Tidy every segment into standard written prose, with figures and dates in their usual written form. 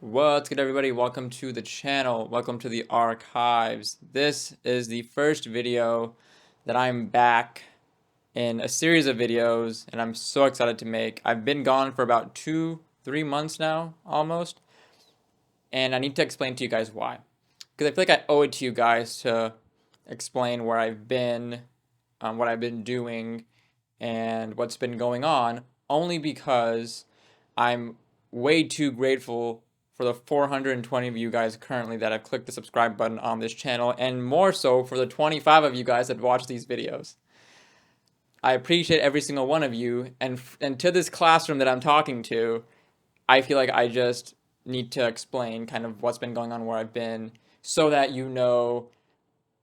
What's good, everybody? Welcome to the channel. Welcome to the archives. This is the first video that I'm back in a series of videos, and I'm so excited to make. I've been gone for about 3 months now, almost, and I need to explain to you guys why. Because I feel like I owe it to you guys to explain where I've been, what I've been doing, and what's been going on, only because I'm way too grateful for the 420 of you guys currently that have clicked the subscribe button on this channel, and more so for the 25 of you guys that watch these videos. I appreciate every single one of you, and to this classroom that I'm talking to, I feel like I just need to explain kind of what's been going on, where I've been, so that you know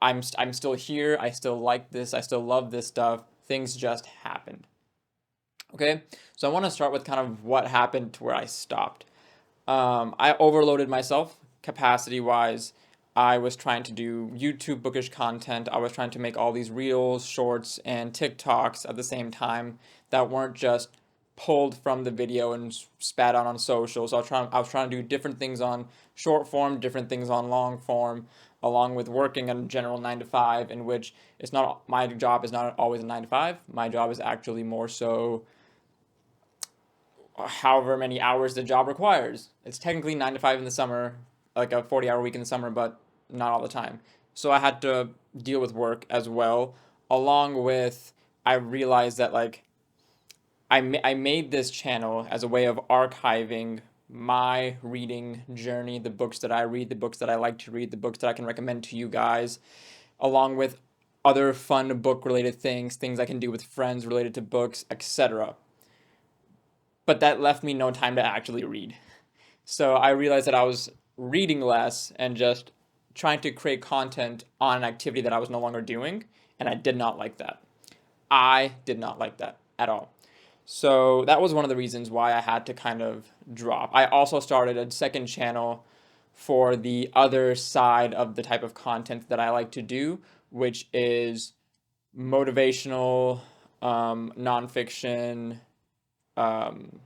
I'm still here, I still like this, I still love this stuff. Things just happened. Okay, so I want to start with kind of what happened to where I stopped. I overloaded myself capacity wise. I was trying to do YouTube bookish content. I was trying to make all these reels, shorts, and TikToks at the same time that weren't just pulled from the video and spat out on social. So I was trying to do different things on short form, different things on long form, along with working a general 9 to 5, in which it's not my job is not always a 9 to 5. My job is actually more so however many hours the job requires. It's technically 9 to 5 in the summer, like a 40-hour week in the summer, but not all the time. So I had to deal with work as well, along with I realized that I made this channel as a way of archiving my reading journey, the books that I read, the books that I like to read, the books that I can recommend to you guys, along with other fun book related things, things I can do with friends related to books, etc. But that left me no time to actually read. So I realized that I was reading less and just trying to create content on an activity that I was no longer doing, and I did not like that. I did not like that at all. So that was one of the reasons why I had to kind of drop. I also started a second channel for the other side of the type of content that I like to do, which is motivational, nonfiction, um,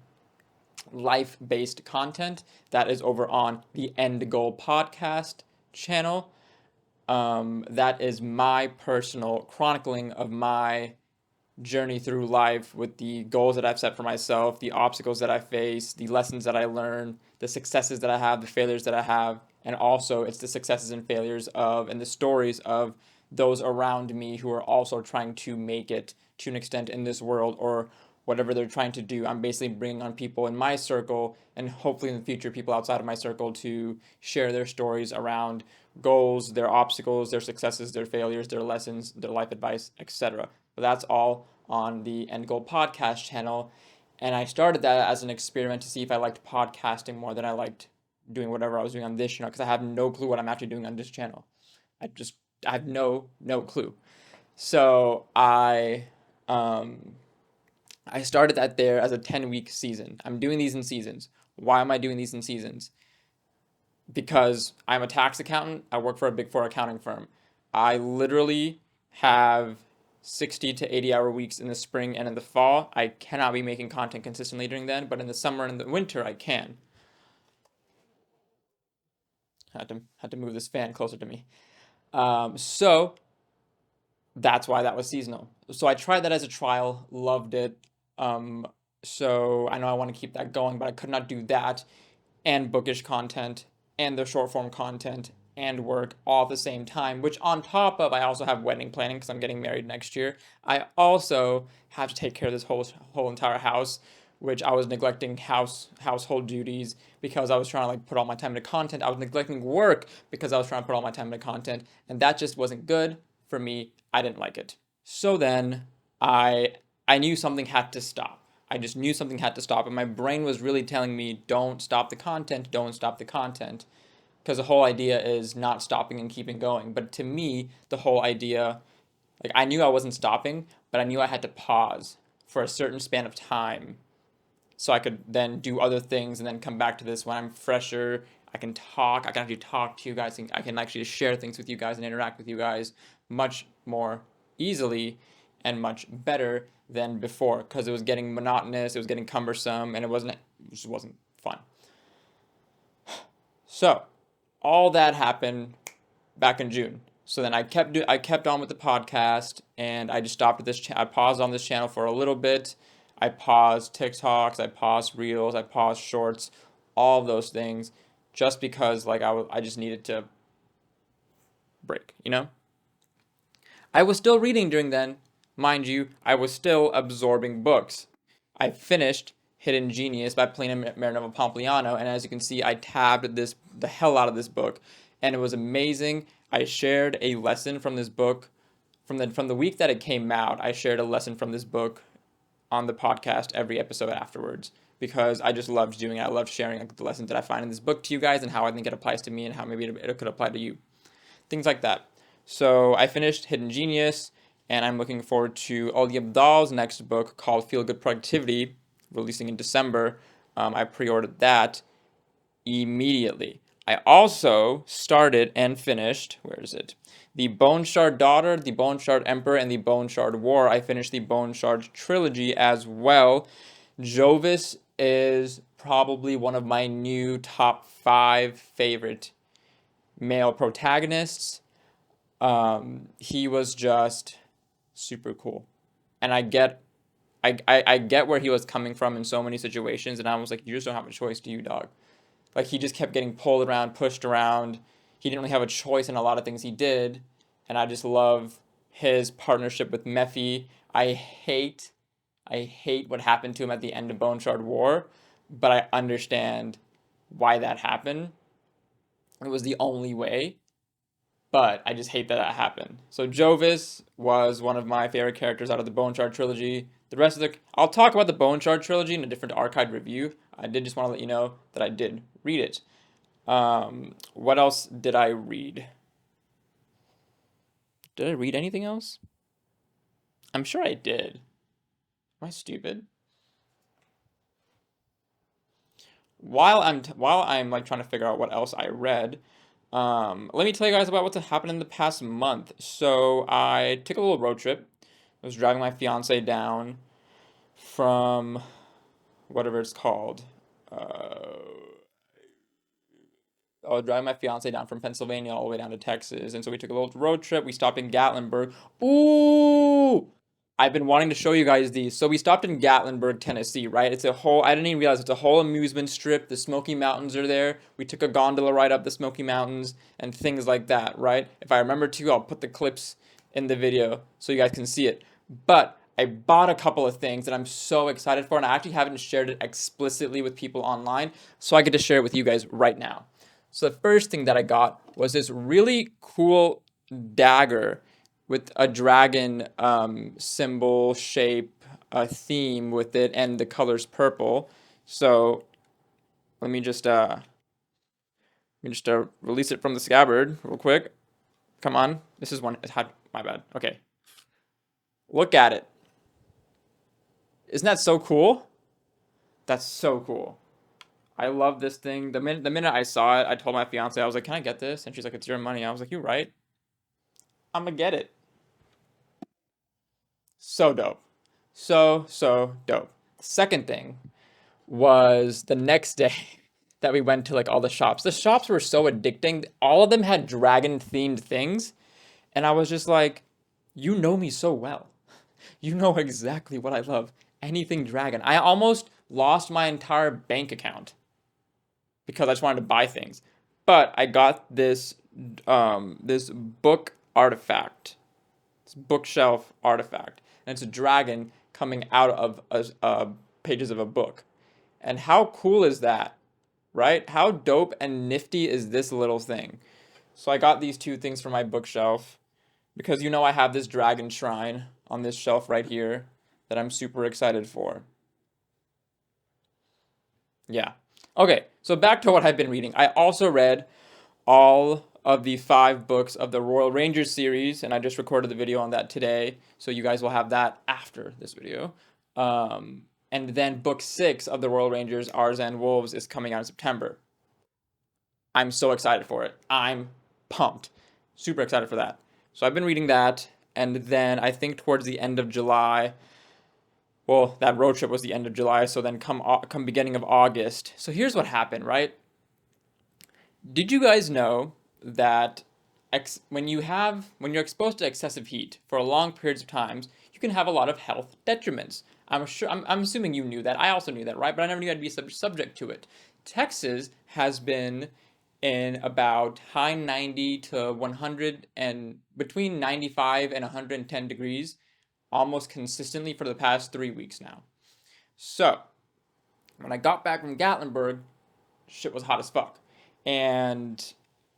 life based content that is over on the End Goal podcast channel. That is my personal chronicling of my journey through life with the goals that I've set for myself, the obstacles that I face, the lessons that I learn, the successes that I have, the failures that I have, and also it's the successes and failures of and the stories of those around me who are also trying to make it to an extent in this world or whatever they're trying to do. I'm basically bringing on people in my circle and hopefully in the future people outside of my circle to share their stories around goals, their obstacles, their successes, their failures, their lessons, their life advice, etc. But that's all on the End Goal podcast channel. And I started that as an experiment to see if I liked podcasting more than I liked doing whatever I was doing on this channel because I have no clue what I'm actually doing on this channel. I have no clue. So um I started that there as a 10-week season. I'm doing these in seasons. Why am I doing these in seasons? Because I'm a tax accountant. I work for a Big Four accounting firm. I literally have 60 to 80-hour weeks in the spring and in the fall. I cannot be making content consistently during then, but in the summer and the winter, I can. Had to move this fan closer to me. So that's why that was seasonal. So I tried that as a trial, loved it. Um, so I know I want to keep that going, but I could not do that and bookish content and the short form content and work all at the same time, which on top of I also have wedding planning because I'm getting married next year. I also have to take care of this whole entire house, which I was neglecting household duties because I was trying to like put all my time into content. I was neglecting work because I was trying to put all my time into content, and that just wasn't good for me. I didn't like it. So then I I knew something had to stop. I just knew something had to stop, and my brain was really telling me, don't stop the content, don't stop the content. Because the whole idea is not stopping and keeping going. But to me, the whole idea, like I knew I wasn't stopping, but I knew I had to pause for a certain span of time so I could then do other things and then come back to this when I'm fresher. I can talk, I can actually talk to you guys, I can actually share things with you guys and interact with you guys much more easily and much better than before because it was getting monotonous, it was getting cumbersome, and it just wasn't fun. So all that happened back in June. So then I kept on with the podcast, and I just stopped at this. I paused on this channel for a little bit. I paused TikToks, I paused Reels, I paused Shorts, all of those things, just because like I just needed to break. I was still reading during then, mind you. I was still absorbing books. I finished Hidden Genius by Plina Marinova Pompliano, and as you can see, I tabbed the hell out of this book, and it was amazing. I shared a lesson from this book from the week that it came out. I shared a lesson from this book on the podcast every episode afterwards because I just loved doing it. I loved sharing like, the lessons that I find in this book to you guys and how I think it applies to me and how maybe it could apply to you. Things like that. So I finished Hidden Genius, and I'm looking forward to Ali Abdaal's next book called Feel Good Productivity, releasing in December. I pre-ordered that immediately. I also started and finished, where is it? The Bone Shard Daughter, the Bone Shard Emperor, and the Bone Shard War. I finished the Bone Shard trilogy as well. Jovis is probably one of my new top 5 favorite male protagonists. He was just super cool, and I get where he was coming from in so many situations, and I was like, you just don't have a choice, do you, dog? Like he just kept getting pulled around, pushed around. He didn't really have a choice in a lot of things he did, and I just love his partnership with Mephi. I hate what happened to him at the end of Bone Shard War, but I understand why that happened. It was the only way, but I just hate that that happened. So Jovis was one of my favorite characters out of the Bone Shard trilogy. The rest of the I'll talk about the Bone Shard trilogy in a different archived review. I did just want to let you know that I did read it. What else did I read? Did I read anything else? I'm sure I did. Am I stupid? While I'm like trying to figure out what else I read, let me tell you guys about what's happened in the past month. So I took a little road trip. I was driving my fiance down from whatever it's called. I was driving my fiance down from Pennsylvania all the way down to Texas, and so we took a little road trip. We stopped in Gatlinburg. Ooh, I've been wanting to show you guys these. So we stopped in Gatlinburg, Tennessee, right? It's a whole, I didn't even realize it's a whole amusement strip. The Smoky Mountains are there. We took a gondola ride up the Smoky Mountains and things like that, right? If I remember to, I'll put the clips in the video so you guys can see it. But I bought a couple of things that I'm so excited for, and I actually haven't shared it explicitly with people online, so I get to share it with you guys right now. So the first thing that I got was this really cool dagger with a dragon symbol shape, a theme with it, and the color's purple. So let me just release it from the scabbard real quick. Come on, this is one. It had my bad. Okay, look at it. Isn't that so cool? That's so cool. I love this thing. The minute I saw it, I told my fiance, I was like, "Can I get this?" And she's like, "It's your money." I was like, "You're right. I'm gonna get it." So dope. So dope. Second thing was the next day that we went to like all the shops. The shops were so addicting. All of them had dragon themed things. And I was just like, you know me so well. You know exactly what I love. Anything dragon. I almost lost my entire bank account because I just wanted to buy things. But I got this book artifact, this bookshelf artifact, and it's a dragon coming out of pages of a book. And how cool is that, right? How dope and nifty is this little thing? So I got these two things for my bookshelf because you know I have this dragon shrine on this shelf right here that I'm super excited for. Yeah. Okay, so back to what I've been reading. I also read all of the 5 books of the Royal Rangers series, and I just recorded the video on that today, so you guys will have that after this video. And then book 6 of the Royal Rangers, Arzan Wolves, is coming out in September. I'm so excited for it. I'm pumped. Super excited for that. So I've been reading that, and then I think towards the end of July, well, that road trip was the end of July, so then come beginning of August. So here's what happened, right? Did you guys know that when you're exposed to excessive heat for long periods of times, you can have a lot of health detriments? I'm assuming you knew that. I also knew that, right? But I never knew I'd be subject to it. Texas has been in about high 90 to 100 and between 95 and 110 degrees almost consistently for the past 3 weeks now. So, when I got back from Gatlinburg, shit was hot as fuck. And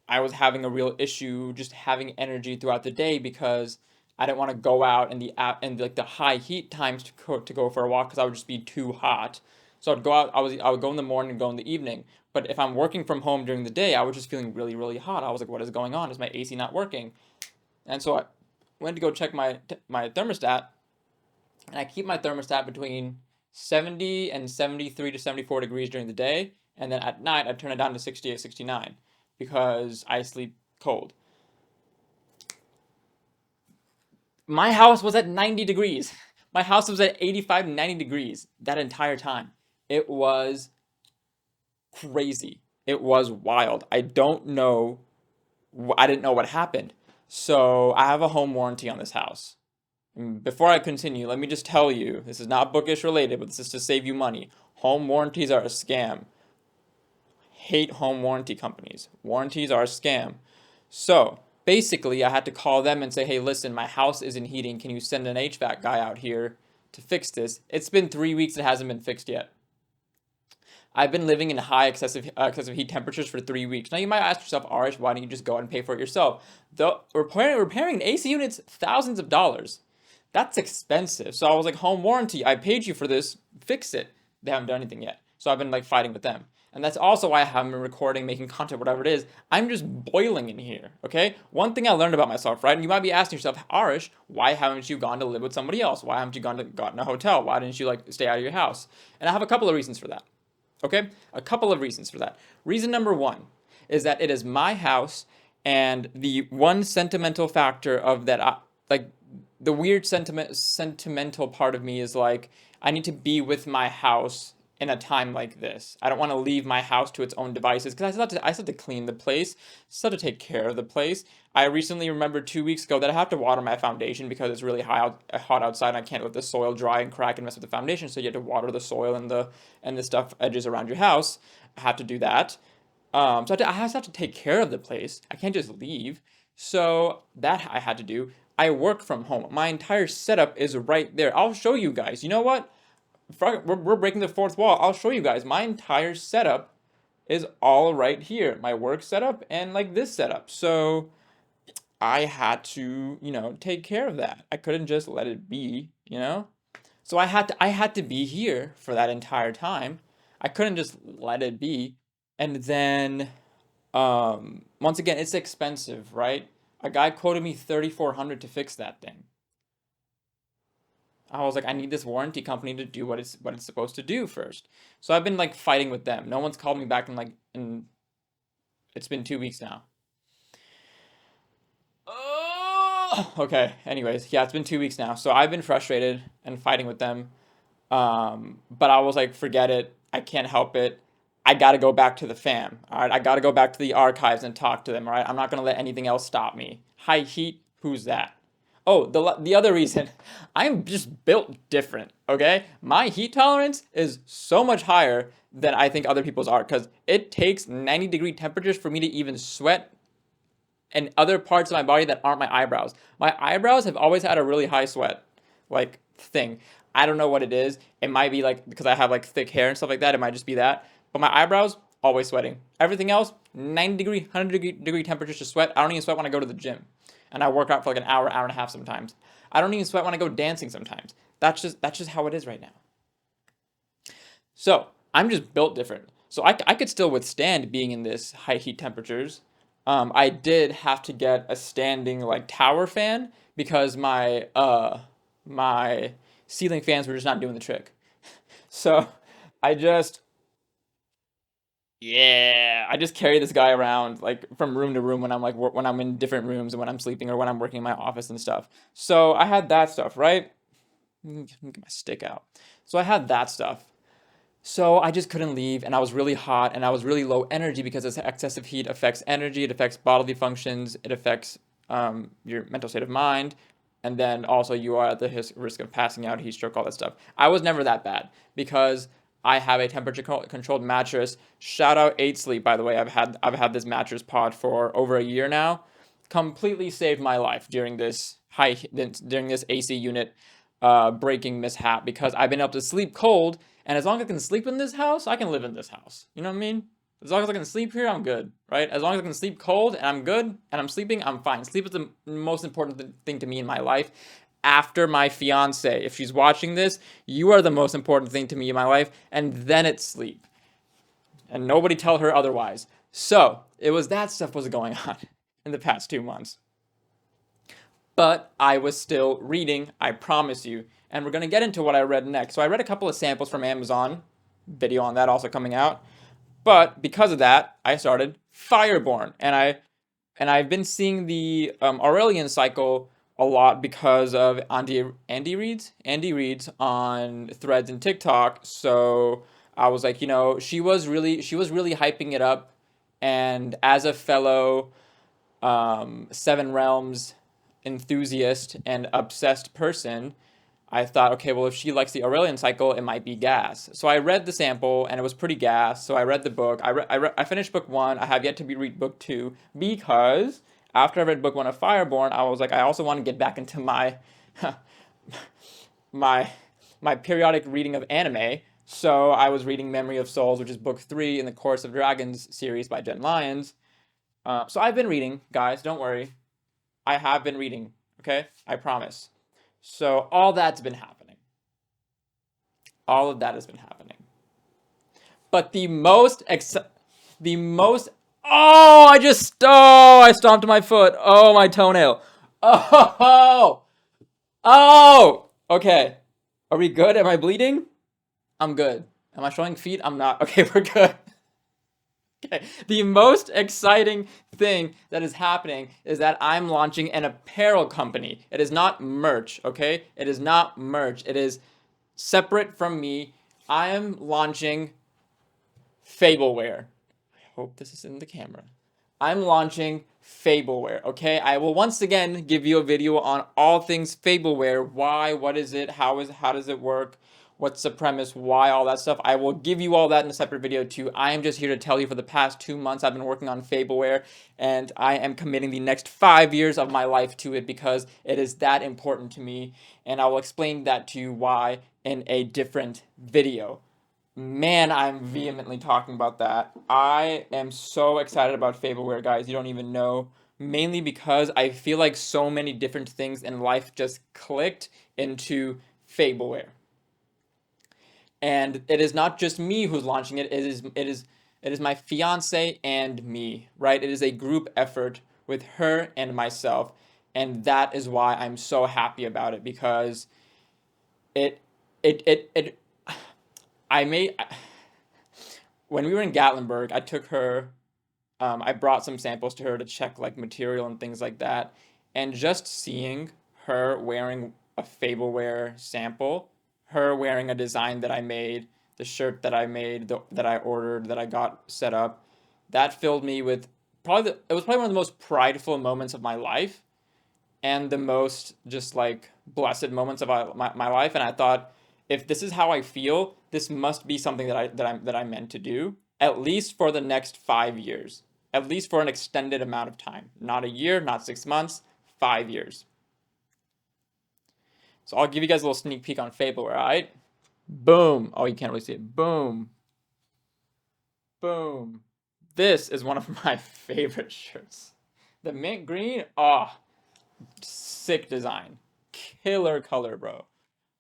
I was having a real issue just having energy throughout the day because I didn't want to go out in like the high heat times to go for a walk because I would just be too hot. So I'd go out. I would go in the morning and go in the evening. But if I'm working from home during the day, I was just feeling really really hot. I was like, what is going on? Is my AC not working? And so I went to go check my thermostat, and I keep my thermostat between 70 and 73 to 74 degrees during the day, and then at night I turn it down to 68, 69 because I sleep cold. My house was at 90 degrees. My house was at 85, 90 degrees that entire time. It was crazy. It was wild. I didn't know what happened. So I have a home warranty on this house. Before I continue, let me just tell you, this is not bookish related, but this is to save you money. Home warranties are a scam. Hate home warranty companies. Warranties are a scam. So, basically, I had to call them and say, hey, listen, my house isn't heating. Can you send an HVAC guy out here to fix this? It's been 3 weeks. It hasn't been fixed yet. I've been living in high excessive heat temperatures for 3 weeks. Now you might ask yourself, Arish, why don't you just go out and pay for it yourself? Though repairing an AC unit's thousands of dollars. That's expensive. So I was like, home warranty, I paid you for this, fix it. They haven't done anything yet. So I've been like fighting with them. And that's also why I haven't been recording, making content, whatever it is. I'm just boiling in here, okay? One thing I learned about myself, right? And you might be asking yourself, Arish, why haven't you gone to live with somebody else? Why haven't you gotten a hotel? Why didn't you like stay out of your house? And I have a couple of reasons for that. Okay? A couple of reasons for that. Reason number one is that it is my house, and the one sentimental factor of that, like, the weird sentimental part of me is like, I need to be with my house in a time like this. I don't want to leave my house to its own devices because I still have to clean the place, still have to take care of the place. I recently remembered 2 weeks ago that I have to water my foundation because it's really hot outside and I can't let the soil dry and crack and mess with the foundation. So you have to water the soil and the stuff edges around your house. I have to do that. So I have to take care of the place. I can't just leave. So that I had to do. I work from home. My entire setup is right there. I'll show you guys. You know what? We're breaking the fourth wall. I'll show you guys. My entire setup is all right here. My work setup and like this setup. So I had to, take care of that. I couldn't just let it be. So I had to be here for that entire time. I couldn't just let it be. And then once again, it's expensive, right? A guy quoted me 3,400 to fix that thing. I was like, I need this warranty company to do what it's supposed to do first. So I've been like fighting with them. No one's called me back in it's been 2 weeks now. Oh, okay. Anyways, yeah, it's been 2 weeks now. So I've been frustrated and fighting with them. But I was like, forget it. I can't help it. I gotta go back to the fam. All right, I gotta go back to the archives and talk to them. All right, I'm not gonna let anything else stop me. High heat, who's that? Oh, the other reason, I'm just built different. Okay, my heat tolerance is so much higher than I think other people's are because it takes 90-degree temperatures for me to even sweat and other parts of my body that aren't my eyebrows. My eyebrows have always had a really high sweat, like, thing. I don't know what it is. It might be like because I have like thick hair and stuff like that. It might just be that. But my eyebrows always sweating. Everything else, 90-degree, 100-degree temperatures to sweat. I don't even sweat when I go to the gym, and I work out for like an hour, hour and a half sometimes. I don't even sweat when I go dancing sometimes. That's just how it is right now. So I'm just built different. So I could still withstand being in this high heat temperatures. I did have to get a standing like tower fan because my ceiling fans were just not doing the trick. So I just yeah, I just carry this guy around like from room to room when I'm like when I'm in different rooms and when I'm sleeping or when I'm working in my office and stuff. So I had that stuff, right? Let me get my stick out. So I had that stuff. So I just couldn't leave, and I was really hot, and I was really low energy because this excessive heat affects energy, it affects bodily functions, it affects your mental state of mind, and then also you are at the risk of passing out, heat stroke, all that stuff. I was never that bad because I have a temperature controlled mattress. Shout out 8 Sleep, by the way. I've had this mattress pod for over a year now. Completely saved my life during this AC unit breaking mishap because I've been able to sleep cold, and as long as I can sleep in this house, I can live in this house. You know what I mean? As long as I can sleep here, I'm good, right? As long as I can sleep cold and I'm good and I'm sleeping, I'm fine. Sleep is the most important thing to me in my life. After my fiance, if she's watching this, you are the most important thing to me in my life, and then it's sleep. And nobody tell her otherwise. So, it was that stuff was going on in the past 2 months. But I was still reading, I promise you. And we're going to get into what I read next. So I read a couple of samples from Amazon, video on that also coming out. But because of that, I started Fireborn, and I've been seeing the Aurelian cycle a lot because of Andy Reid's on Threads and TikTok. So I was like, she was really hyping it up, and as a fellow Seven Realms enthusiast and obsessed person, I thought, okay, well, if she likes the Aurelian cycle, it might be gas. So I read the sample, and it was pretty gas. So I read the book. I finished book one. I have yet to read book two because after I read book one of Fireborn, I was like, I also want to get back into my my periodic reading of anime. So I was reading Memory of Souls, which is book three in the Chorus of Dragons series by Jen Lyons. So I've been reading, guys. Don't worry. I have been reading. Okay, I promise. So all that's been happening. All of that has been happening. But the most I stomped my foot. Oh, my toenail. Oh. Oh. Okay. Are we good? Am I bleeding? I'm good. Am I showing feet? I'm not. Okay, we're good. Okay. The most exciting thing that is happening is that I'm launching an apparel company. It is not merch, okay? It is not merch. It is separate from me. I am launching Fableware. I hope this is in the camera. I'm launching Fableware, okay? I will once again give you a video on all things Fableware. Why, what is it, how does it work, what's the premise, why, all that stuff. I will give you all that in a separate video too. I am just here to tell you for the past 2 months I've been working on Fableware, and I am committing the next 5 years of my life to it because it is that important to me, and I will explain that to you why in a different video. Man, I'm vehemently talking about that. I am so excited about Fableware, guys. You don't even know. Mainly because I feel like so many different things in life just clicked into Fableware. And it is not just me who's launching it. It is my fiance and me, right? It is a group effort with her and myself. And that is why I'm so happy about it because it it I made when we were in Gatlinburg, I took her, I brought some samples to her to check like material and things like that. And just seeing her wearing a Fableware sample, her wearing a design that I made, the shirt that I made, that I ordered, that I got set up, that filled me with it was probably one of the most prideful moments of my life and the most just like blessed moments of my life. And I thought, if this is how I feel, this must be something that I'm meant to do at least for the next 5 years, at least for an extended amount of time, not a year, not 6 months, 5 years. So I'll give you guys a little sneak peek on Fable, all right? Boom. Oh, you can't really see it. Boom. Boom. This is one of my favorite shirts. The mint green. Oh, sick design. Killer color, bro.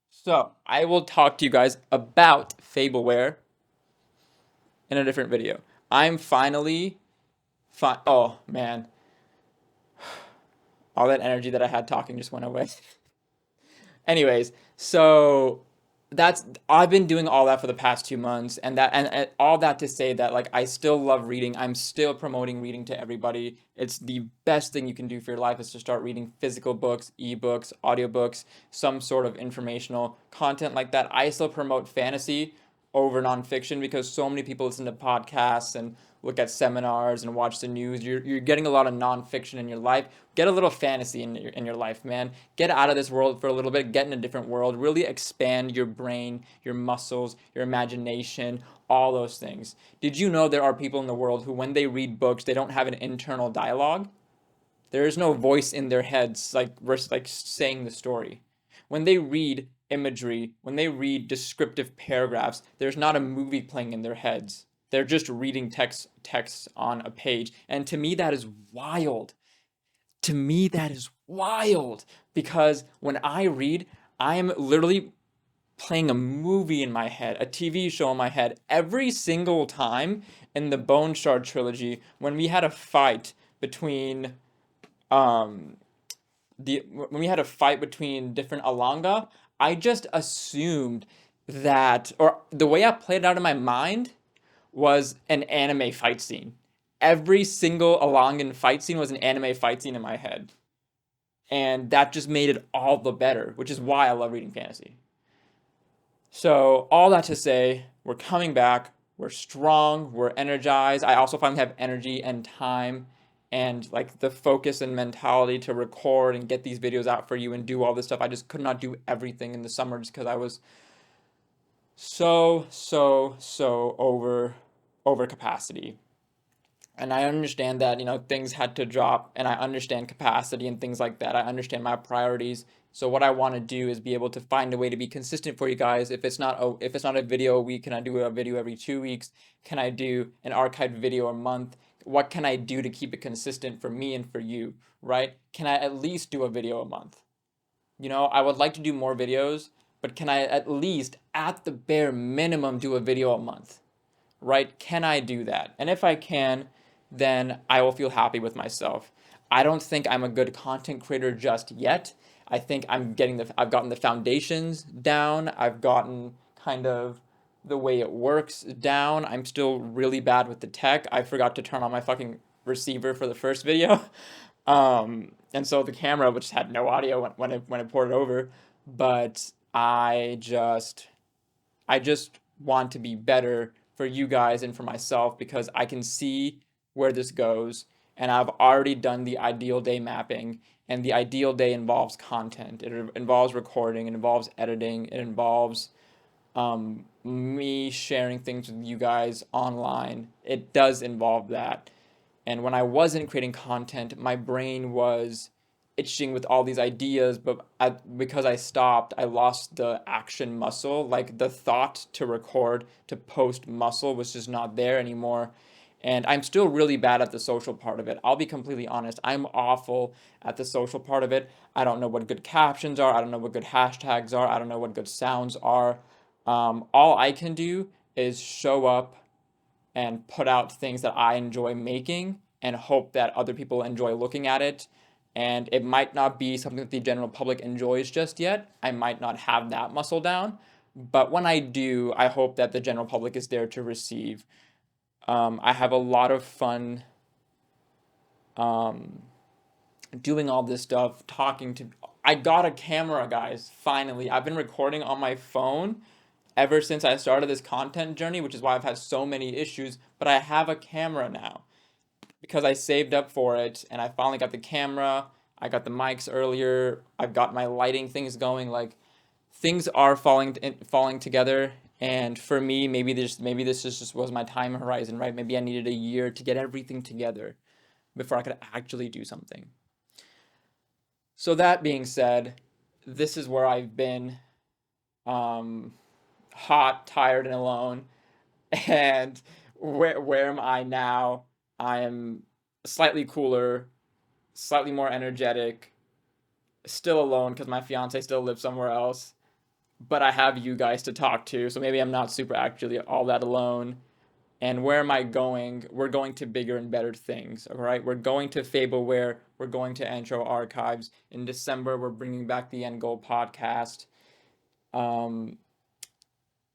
So, I will talk to you guys about Fableware in a different video. I'm finally oh, man. All that energy that I had talking just went away. Anyways, so I've been doing all that for the past 2 months, and all that to say that like I still love reading. I'm still promoting reading to everybody. It's the best thing you can do for your life is to start reading physical books, ebooks, audiobooks, some sort of informational content like that. I still promote fantasy over nonfiction because so many people listen to podcasts and look at seminars and watch the news. You're getting a lot of nonfiction in your life. Get a little fantasy in your life, man. Get out of this world for a little bit. Get in a different world. Really expand your brain, your muscles, your imagination, all those things. Did you know there are people in the world who, when they read books, they don't have an internal dialogue? There is no voice in their heads like saying the story. When they read imagery, when they read descriptive paragraphs, there's not a movie playing in their heads. They're just reading text on a page. And to me that is wild. To me that is wild because when I read, I am literally playing a movie in my head, a TV show in my head every single time in the Bone Shard trilogy when we had a fight between um when we had a fight between different Alanga, I just assumed that, or the way I played it out in my mind was an anime fight scene. Every single Alangan fight scene was an anime fight scene in my head. And that just made it all the better, which is why I love reading fantasy. So, all that to say, we're coming back. We're strong. We're energized. I also finally have energy and time and like the focus and mentality to record and get these videos out for you and do all this stuff. I just could not do everything in the summer just because I was so over capacity. And I understand that, things had to drop and I understand capacity and things like that. I understand my priorities. So what I want to do is be able to find a way to be consistent for you guys. If it's not a video a week, can I do a video every 2 weeks? Can I do an archived video a month? What can I do to keep it consistent for me and for you, right? Can I at least do a video a month? I would like to do more videos, but can I at least, at the bare minimum, do a video a month? Right? Can I do that? And if I can, then I will feel happy with myself. I don't think I'm a good content creator just yet. I think I've gotten the foundations down. I've gotten kind of the way it works down. I'm still really bad with the tech. I forgot to turn on my fucking receiver for the first video. And so the camera, which had no audio when it poured over, but I just want to be better for you guys and for myself because I can see where this goes and I've already done the ideal day mapping and the ideal day involves content. It involves recording, it involves editing, it involves me sharing things with you guys online. It does involve that. And when I wasn't creating content, my brain was itching with all these ideas, but because I stopped, I lost the action muscle. Like the thought to record, to post muscle was just not there anymore. And I'm still really bad at the social part of it. I'll be completely honest. I'm awful at the social part of it. I don't know what good captions are. I don't know what good hashtags are. I don't know what good sounds are. All I can do is show up and put out things that I enjoy making and hope that other people enjoy looking at it. And it might not be something that the general public enjoys just yet. I might not have that muscle down. But when I do, I hope that the general public is there to receive. I have a lot of fun um, doing all this stuff, talking to. I got a camera, guys, finally. I've been recording on my phone ever since I started this content journey, which is why I've had so many issues, but I have a camera now because I saved up for it and I finally got the camera. I got the mics earlier. I've got my lighting things going. Like things are falling together. And for me, maybe this just was my time horizon, right? Maybe I needed a year to get everything together before I could actually do something. So that being said, this is where I've been. Um, Hot, tired, and alone. And where am I now? I am slightly cooler, slightly more energetic, still alone because my fiance still lives somewhere else. But I have you guys to talk to, so maybe I'm not super actually all that alone. And where am I going? We're going to bigger and better things, all right? We're going to Fableware. We're going to Entro Archives. In December, we're bringing back the End Goal podcast. Um,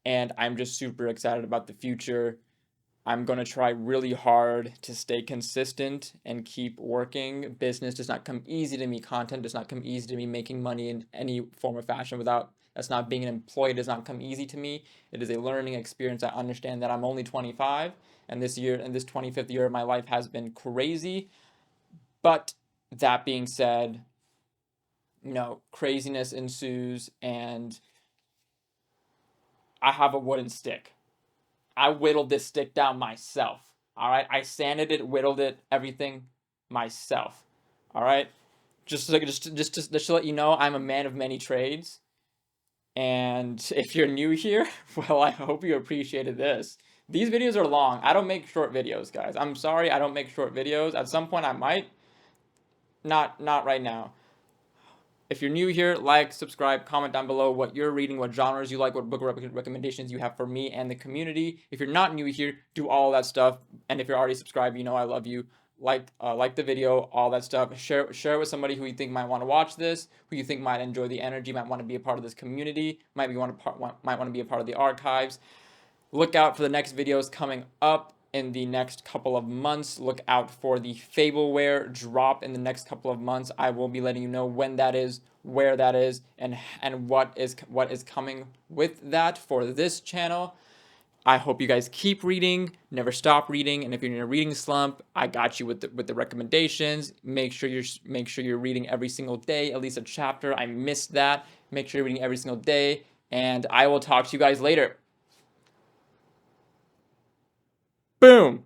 and I'm just super excited about the future. I'm going to try really hard to stay consistent and keep working. Business does not come easy to me. Content does not come easy to me. Making money in any form of fashion without That's not being an employee. It does not come easy to me. It is a learning experience. I understand that I'm only 25, and this year, and this 25th year of my life has been crazy. But that being said, craziness ensues, and I have a wooden stick. I whittled this stick down myself. All right, I sanded it, whittled it, everything myself. All right, just to let you know, I'm a man of many trades. And if you're new here, well, I hope you appreciated this. These videos are long. I don't make short videos, guys. I'm sorry, I don't make short videos. At some point, I might. Not right now. If you're new here, like, subscribe, comment down below what you're reading, what genres you like, what book recommendations you have for me and the community. If you're not new here, do all that stuff. And if you're already subscribed, you know I love you. Like the video, all that stuff. Share it with somebody who you think might want to watch this, who you think might enjoy the energy, might want to be a part of this community, might want to be a part of the archives. Look out for the next videos coming up in the next couple of months. Look out for the Fableware drop in the next couple of months. I will be letting you know when that is, where that is, and what is coming with that for this channel. I hope you guys keep reading, never stop reading, and if you're in a reading slump, I got you with the recommendations. Make sure you're reading every single day, at least a chapter. I missed that. Make sure you're reading every single day, and I will talk to you guys later. Boom.